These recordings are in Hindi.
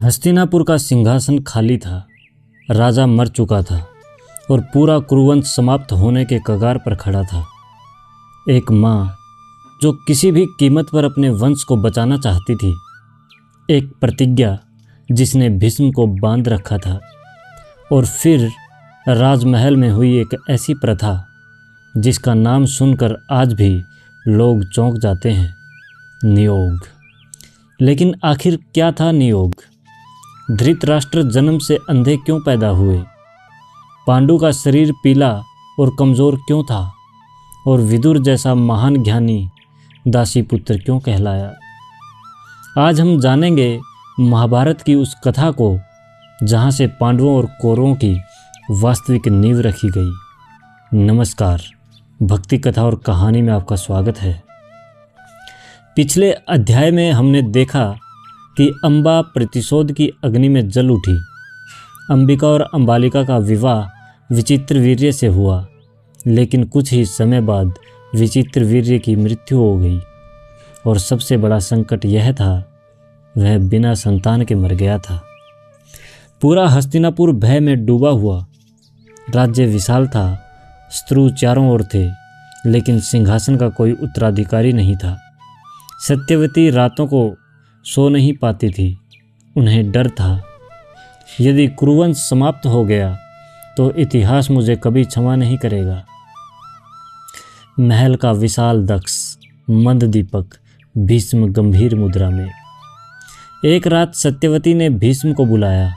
हस्तिनापुर का सिंहासन खाली था। राजा मर चुका था और पूरा कुरुवंश समाप्त होने के कगार पर खड़ा था। एक माँ जो किसी भी कीमत पर अपने वंश को बचाना चाहती थी, एक प्रतिज्ञा जिसने भीष्म को बांध रखा था, और फिर राजमहल में हुई एक ऐसी प्रथा जिसका नाम सुनकर आज भी लोग चौंक जाते हैं, नियोग। लेकिन आखिर क्या था नियोग? धृतराष्ट्र जन्म से अंधे क्यों पैदा हुए? पांडु का शरीर पीला और कमज़ोर क्यों था? और विदुर जैसा महान ज्ञानी दासी पुत्र क्यों कहलाया? आज हम जानेंगे महाभारत की उस कथा को जहाँ से पांडवों और कौरवों की वास्तविक नींव रखी गई। नमस्कार, भक्ति कथा और कहानी में आपका स्वागत है। पिछले अध्याय में हमने देखा कि अंबा प्रतिशोध की अग्नि में जल उठी। अंबिका और अंबालिका का विवाह विचित्रवीर्य से हुआ, लेकिन कुछ ही समय बाद विचित्रवीर्य की मृत्यु हो गई। और सबसे बड़ा संकट यह था, वह बिना संतान के मर गया था। पूरा हस्तिनापुर भय में डूबा हुआ। राज्य विशाल था, शत्रु चारों ओर थे, लेकिन सिंहासन का कोई उत्तराधिकारी नहीं था। सत्यवती रातों को सो नहीं पाती थी। उन्हें डर था, यदि कुरुवंश समाप्त हो गया तो इतिहास मुझे कभी क्षमा नहीं करेगा। महल का विशाल दक्ष, मंद दीपक, भीष्म गंभीर मुद्रा में। एक रात सत्यवती ने भीष्म को बुलाया।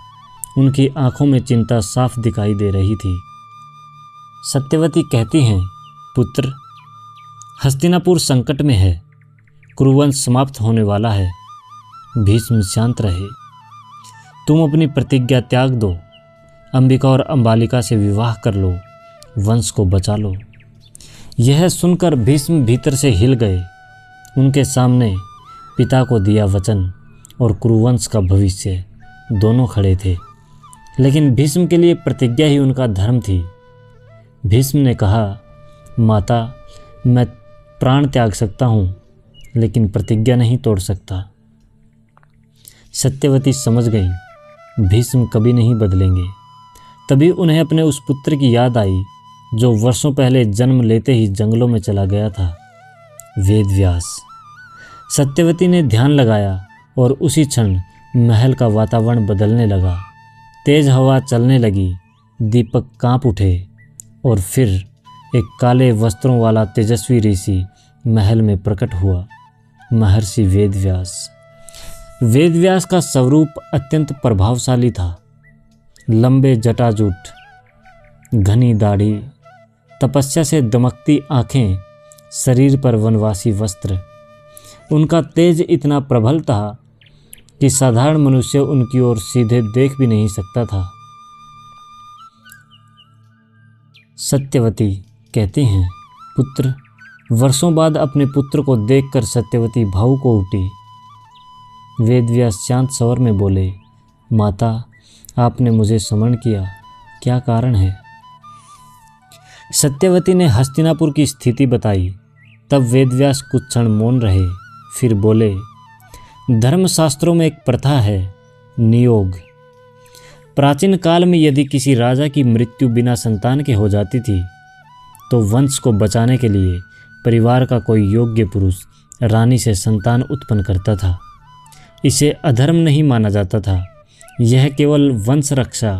उनकी आंखों में चिंता साफ दिखाई दे रही थी। सत्यवती कहती हैं, पुत्र, हस्तिनापुर संकट में है, कुरुवंश समाप्त होने वाला है। भीष्म शांत रहे। तुम अपनी प्रतिज्ञा त्याग दो, अंबिका और अंबालिका से विवाह कर लो, वंश को बचा लो। यह सुनकर भीष्म भीतर से हिल गए। उनके सामने पिता को दिया वचन और कुरुवंश का भविष्य दोनों खड़े थे, लेकिन भीष्म के लिए प्रतिज्ञा ही उनका धर्म थी। भीष्म ने कहा, माता, मैं प्राण त्याग सकता हूँ, लेकिन प्रतिज्ञा नहीं तोड़ सकता। सत्यवती समझ गई, भीष्म कभी नहीं बदलेंगे। तभी उन्हें अपने उस पुत्र की याद आई जो वर्षों पहले जन्म लेते ही जंगलों में चला गया था, वेदव्यास। सत्यवती ने ध्यान लगाया और उसी क्षण महल का वातावरण बदलने लगा। तेज हवा चलने लगी, दीपक कांप उठे, और फिर एक काले वस्त्रों वाला तेजस्वी ऋषि महल में प्रकट हुआ, महर्षि वेदव्यास। वेदव्यास का स्वरूप अत्यंत प्रभावशाली था। लंबे जटाजूट, घनी दाढ़ी, तपस्या से दमकती आंखें, शरीर पर वनवासी वस्त्र। उनका तेज इतना प्रबल था कि साधारण मनुष्य उनकी ओर सीधे देख भी नहीं सकता था। सत्यवती कहती हैं, पुत्र, वर्षों बाद अपने पुत्र को देखकर सत्यवती भावुक हो उठी। वेदव्यास शांत स्वर में बोले, माता, आपने मुझे स्मरण किया, क्या कारण है? सत्यवती ने हस्तिनापुर की स्थिति बताई। तब वेदव्यास कुछ क्षण मौन रहे, फिर बोले, धर्मशास्त्रों में एक प्रथा है, नियोग। प्राचीन काल में यदि किसी राजा की मृत्यु बिना संतान के हो जाती थी, तो वंश को बचाने के लिए परिवार का कोई योग्य पुरुष रानी से संतान उत्पन्न करता था। इसे अधर्म नहीं माना जाता था। यह केवल वंश रक्षा,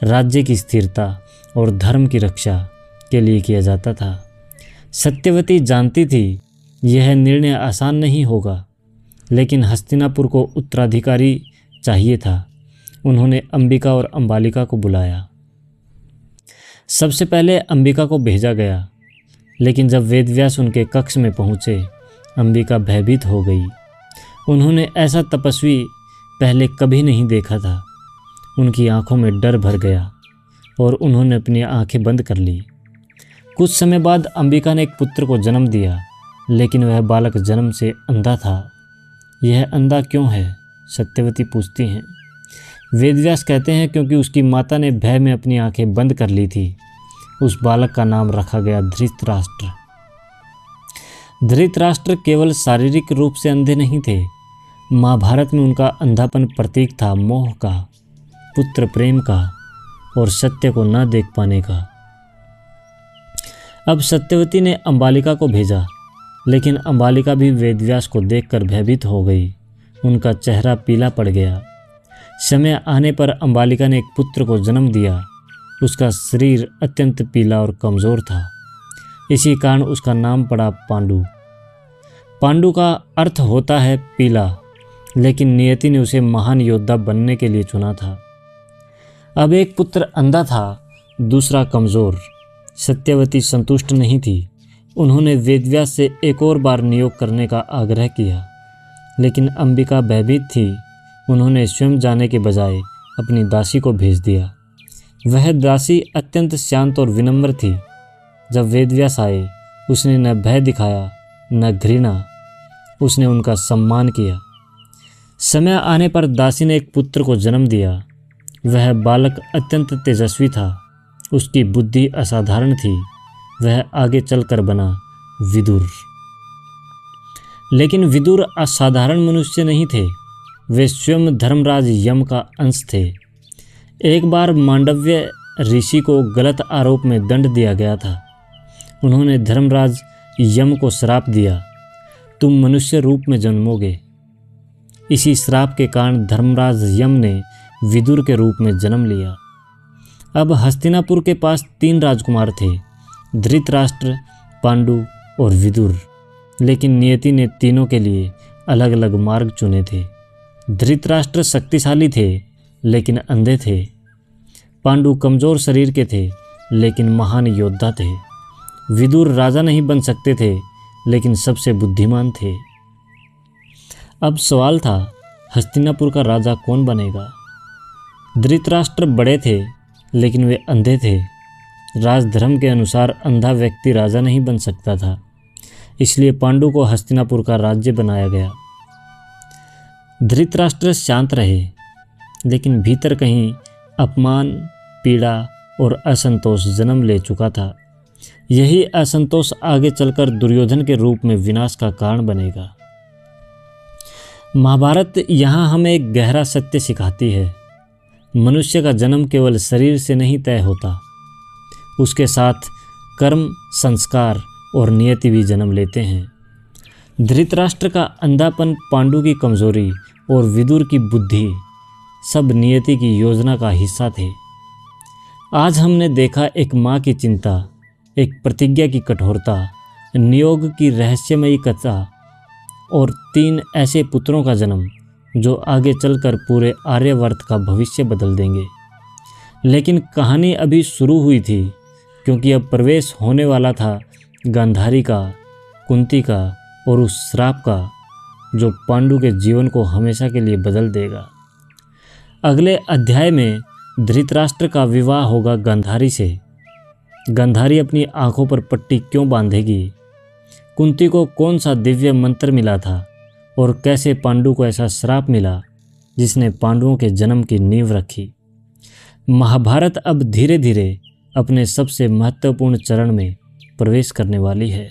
राज्य की स्थिरता और धर्म की रक्षा के लिए किया जाता था। सत्यवती जानती थी यह निर्णय आसान नहीं होगा, लेकिन हस्तिनापुर को उत्तराधिकारी चाहिए था। उन्होंने अंबिका और अंबालिका को बुलाया। सबसे पहले अंबिका को भेजा गया, लेकिन जब वेदव्यास उनके कक्ष में पहुँचे, अंबिका भयभीत हो गई। उन्होंने ऐसा तपस्वी पहले कभी नहीं देखा था। उनकी आंखों में डर भर गया और उन्होंने अपनी आंखें बंद कर ली। कुछ समय बाद अंबिका ने एक पुत्र को जन्म दिया, लेकिन वह बालक जन्म से अंधा था। यह अंधा क्यों है? सत्यवती पूछती हैं। वेदव्यास कहते हैं, क्योंकि उसकी माता ने भय में अपनी आंखें बंद कर ली थी। उस बालक का नाम रखा गया धृतराष्ट्र। धृतराष्ट्र केवल शारीरिक रूप से अंधे नहीं थे, महाभारत में उनका अंधापन प्रतीक था मोह का, पुत्र प्रेम का और सत्य को न देख पाने का। अब सत्यवती ने अंबालिका को भेजा, लेकिन अंबालिका भी वेदव्यास को देखकर भयभीत हो गई। उनका चेहरा पीला पड़ गया। समय आने पर अंबालिका ने एक पुत्र को जन्म दिया। उसका शरीर अत्यंत पीला और कमज़ोर था। इसी कारण उसका नाम पड़ा पांडु। पांडु का अर्थ होता है पीला, लेकिन नियति ने उसे महान योद्धा बनने के लिए चुना था। अब एक पुत्र अंधा था, दूसरा कमज़ोर। सत्यवती संतुष्ट नहीं थी। उन्होंने वेदव्यास से एक और बार नियोग करने का आग्रह किया, लेकिन अंबिका भयभीत थी। उन्होंने स्वयं जाने के बजाय अपनी दासी को भेज दिया। वह दासी अत्यंत शांत और विनम्र थी। जब वेदव्यास आए, उसने न भय दिखाया न घृणा। उसने उनका सम्मान किया। समय आने पर दासी ने एक पुत्र को जन्म दिया। वह बालक अत्यंत तेजस्वी था। उसकी बुद्धि असाधारण थी। वह आगे चलकर बना विदुर। लेकिन विदुर असाधारण मनुष्य नहीं थे। वे स्वयं धर्मराज यम का अंश थे। एक बार मांडव्य ऋषि को गलत आरोप में दंड दिया गया था। उन्होंने धर्मराज यम को श्राप दिया, तुम मनुष्य रूप में जन्मोगे। इसी श्राप के कारण धर्मराज यम ने विदुर के रूप में जन्म लिया। अब हस्तिनापुर के पास 3 राजकुमार थे, धृतराष्ट्र, पांडु और विदुर। लेकिन नियति ने तीनों के लिए अलग अलग मार्ग चुने थे। धृतराष्ट्र शक्तिशाली थे, लेकिन अंधे थे। पांडु कमज़ोर शरीर के थे, लेकिन महान योद्धा थे। विदुर राजा नहीं बन सकते थे, लेकिन सबसे बुद्धिमान थे। अब सवाल था, हस्तिनापुर का राजा कौन बनेगा? धृतराष्ट्र बड़े थे, लेकिन वे अंधे थे। राजधर्म के अनुसार अंधा व्यक्ति राजा नहीं बन सकता था। इसलिए पांडु को हस्तिनापुर का राज्य बनाया गया। धृतराष्ट्र शांत रहे, लेकिन भीतर कहीं अपमान, पीड़ा और असंतोष जन्म ले चुका था। यही असंतोष आगे चलकर दुर्योधन के रूप में विनाश का कारण बनेगा। महाभारत यहाँ हमें एक गहरा सत्य सिखाती है। मनुष्य का जन्म केवल शरीर से नहीं तय होता, उसके साथ कर्म, संस्कार और नियति भी जन्म लेते हैं। धृतराष्ट्र का अंधापन, पांडु की कमजोरी और विदुर की बुद्धि सब नियति की योजना का हिस्सा थे। आज हमने देखा एक माँ की चिंता, एक प्रतिज्ञा की कठोरता, नियोग की रहस्यमयी कथा और 3 ऐसे पुत्रों का जन्म जो आगे चलकर पूरे आर्यवर्त का भविष्य बदल देंगे। लेकिन कहानी अभी शुरू हुई थी, क्योंकि अब प्रवेश होने वाला था गांधारी का, कुंती का और उस श्राप का जो पांडु के जीवन को हमेशा के लिए बदल देगा। अगले अध्याय में धृतराष्ट्र का विवाह होगा गांधारी से। गांधारी अपनी आंखों पर पट्टी क्यों बांधेगी? कुंती को कौन सा दिव्य मंत्र मिला था और कैसे पांडु को ऐसा श्राप मिला जिसने पांडवों के जन्म की नींव रखी? महाभारत अब धीरे धीरे अपने सबसे महत्वपूर्ण चरण में प्रवेश करने वाली है।